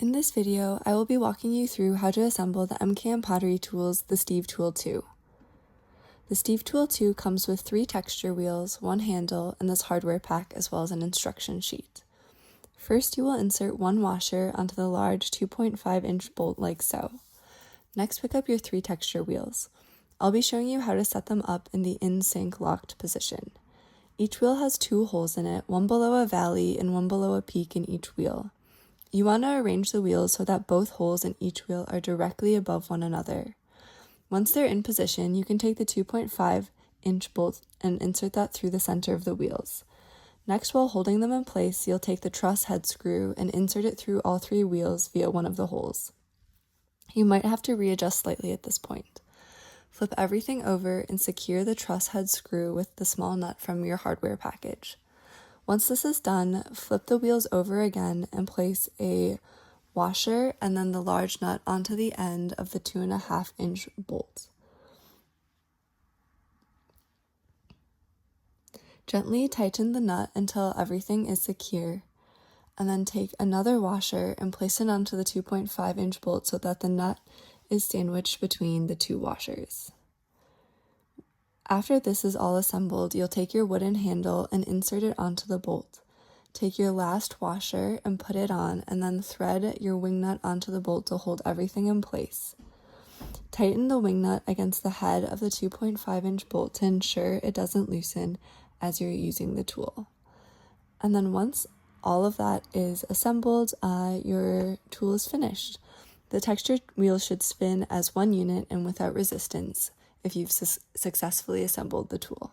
In this video, I will be walking you through how to assemble the MKM Pottery tools, the Steve Tool 2. The Steve Tool 2 comes with 3 texture wheels, 1 handle, and this hardware pack as well as an instruction sheet. First, you will insert 1 washer onto the large 2.5-inch bolt like so. Next, pick up your 3 texture wheels. I'll be showing you how to set them up in the in-sync locked position. Each wheel has 2 holes in it, one below a valley and one below a peak in each wheel. You want to arrange the wheels so that both holes in each wheel are directly above one another. Once they're in position, you can take the 2.5-inch bolt and insert that through the center of the wheels. Next, while holding them in place, you'll take the truss head screw and insert it through all 3 wheels via one of the holes. You might have to readjust slightly at this point. Flip everything over and secure the truss head screw with the small nut from your hardware package. Once this is done, flip the wheels over again and place a washer and then the large nut onto the end of the 2.5-inch bolt. Gently tighten the nut until everything is secure, and then take another washer and place it onto the 2.5-inch bolt so that the nut is sandwiched between the 2 washers. After this is all assembled, you'll take your wooden handle and insert it onto the bolt. Take your last washer and put it on, and then thread your wing nut onto the bolt to hold everything in place. Tighten the wing nut against the head of the 2.5-inch bolt to ensure it doesn't loosen as you're using the tool. And then once all of that is assembled, your tool is finished. The texture wheel should spin as one unit and without resistance if you've successfully assembled the tool.